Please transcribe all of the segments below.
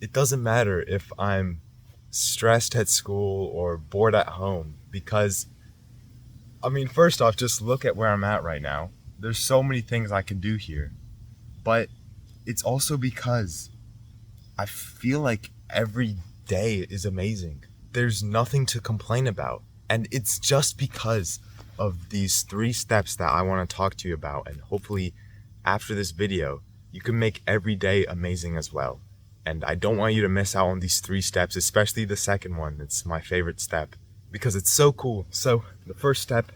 It doesn't matter if I'm stressed at school or bored at home because, first off, just look at where I'm at right now. There's so many things I can do here, but it's also because I feel like every day is amazing. There's nothing to complain about. And it's just because of these 3 steps that I want to talk to you about. And hopefully, after this video, you can make every day amazing as well. And I don't want you to miss out on these 3 steps, especially the second one. It's my favorite step because it's so cool. So, the first step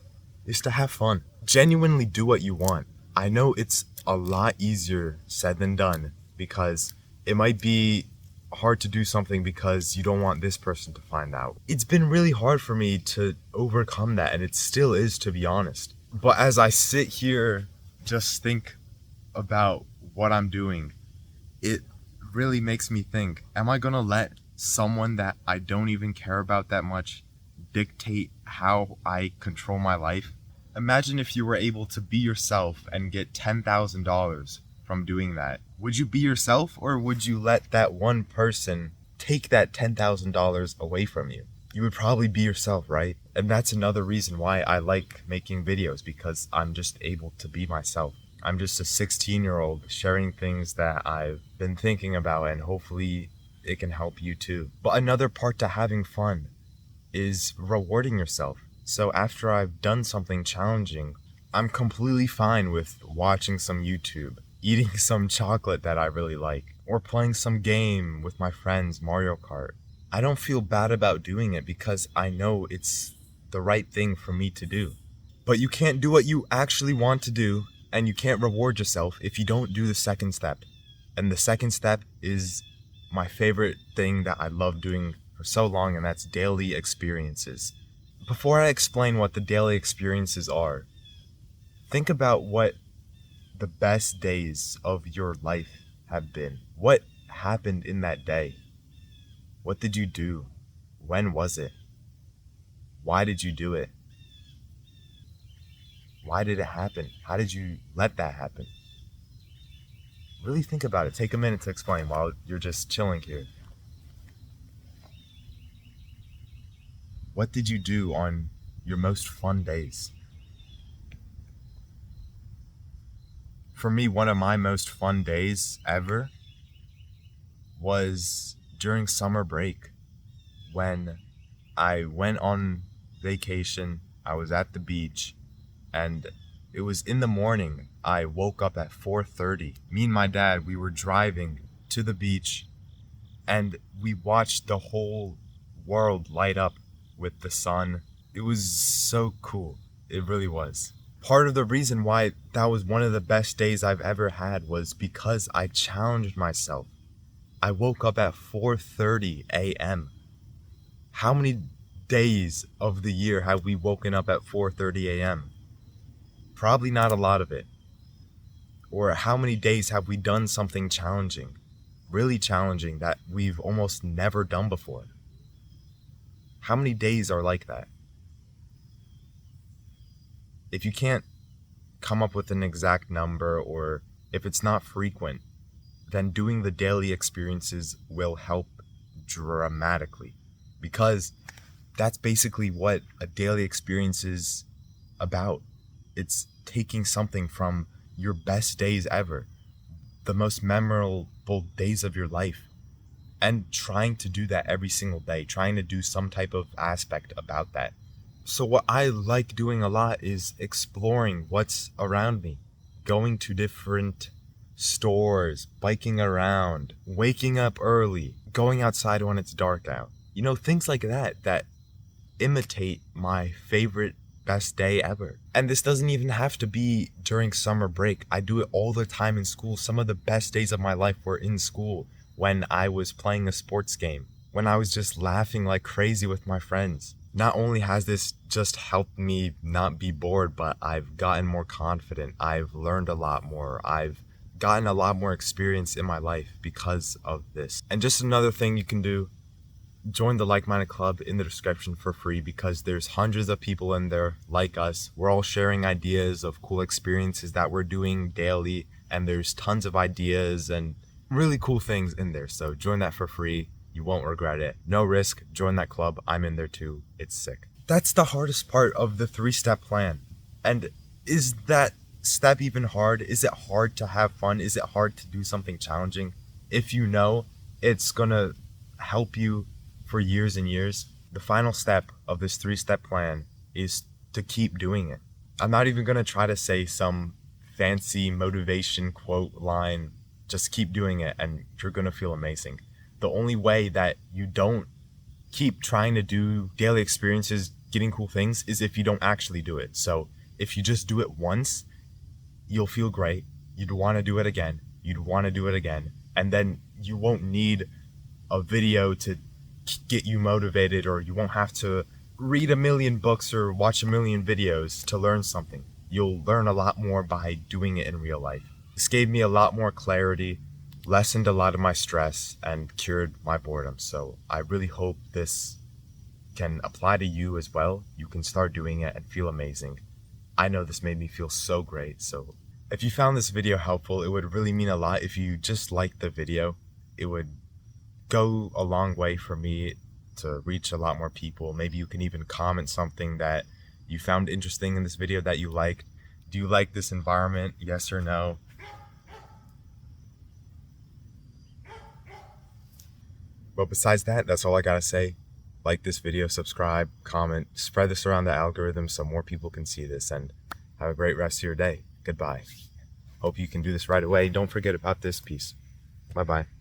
is to have fun. Genuinely do what you want. I know it's a lot easier said than done because it might be hard to do something because you don't want this person to find out. It's been really hard for me to overcome that, and it still is, to be honest. But as I sit here, just think about what I'm doing, it really makes me think, am I gonna let someone that I don't even care about that much dictate how I control my life? Imagine if you were able to be yourself and get $10,000 from doing that. Would you be yourself, or would you let that one person take that $10,000 away from you? You would probably be yourself, right? And that's another reason why I like making videos, because I'm just able to be myself. I'm just a 16-year-old sharing things that I've been thinking about, and hopefully it can help you too. But another part to having fun is rewarding yourself. So after I've done something challenging, I'm completely fine with watching some YouTube, eating some chocolate that I really like, or playing some game with my friends, Mario Kart. I don't feel bad about doing it because I know it's the right thing for me to do. But you can't do what you actually want to do, and you can't reward yourself if you don't do the second step. And the second step is my favorite thing that I love doing for so long, and that's daily experiences. Before I explain what the daily experiences are, think about what the best days of your life have been. What happened in that day? What did you do? When was it? Why did you do it? Why did it happen? How did you let that happen? Really think about it. Take a minute to explain while you're just chilling here. What did you do on your most fun days? For me, one of my most fun days ever was during summer break when I went on vacation. I was at the beach, and it was in the morning. I woke up at 4:30. Me and my dad, we were driving to the beach, and we watched the whole world light up with the sun. It was so cool. It really was. Part of the reason why that was one of the best days I've ever had was because I challenged myself. I woke up at 4:30 a.m. How many days of the year have we woken up at 4:30 a.m.? Probably not a lot of it. Or how many days have we done something challenging, really challenging, that we've almost never done before? How many days are like that? If you can't come up with an exact number, or if it's not frequent, then doing the daily experiences will help dramatically, because that's basically what a daily experience is about. It's taking something from your best days ever, the most memorable days of your life, and trying to do that every single day, trying to do some type of aspect about that. So what I like doing a lot is exploring what's around me, going to different stores, biking around, waking up early, going outside when it's dark out. Things like that imitate my favorite best day ever. And this doesn't even have to be during summer break. I do it all the time in school. Some of the best days of my life were in school, when I was playing a sports game, when I was just laughing like crazy with my friends. Not only has this just helped me not be bored, but I've gotten more confident. I've learned a lot more. I've gotten a lot more experience in my life because of this. And just another thing you can do, join the Like Minded Club in the description for free, because there's hundreds of people in there like us. We're all sharing ideas of cool experiences that we're doing daily, and there's tons of ideas and really cool things in there. So join that for free. You won't regret it. No risk. Join that club. I'm in there too. It's sick. That's the hardest part of the 3-step plan. And is that step even hard? Is it hard to have fun? Is it hard to do something challenging? If you know it's gonna help you for years and years, the final step of this 3-step plan is to keep doing it. I'm not even gonna try to say some fancy motivation quote line. Just keep doing it and you're gonna feel amazing. The only way that you don't keep trying to do daily experiences, getting cool things, is if you don't actually do it. So if you just do it once, you'll feel great. You'd want to do it again. You'd want to do it again. And then you won't need a video to get you motivated, or you won't have to read a million books or watch a million videos to learn something. You'll learn a lot more by doing it in real life. This gave me a lot more clarity, lessened a lot of my stress, and cured my boredom. So I really hope this can apply to you as well. You can start doing it and feel amazing. I know this made me feel so great. So if you found this video helpful, it would really mean a lot if you just liked the video. It would go a long way for me to reach a lot more people. Maybe you can even comment something that you found interesting in this video that you liked. Do you like this environment? Yes or no? But besides that, that's all I gotta say. Like this video, subscribe, comment, spread this around the algorithm so more people can see this, and have a great rest of your day. Goodbye. Hope you can do this right away. Don't forget about this piece. Bye-bye.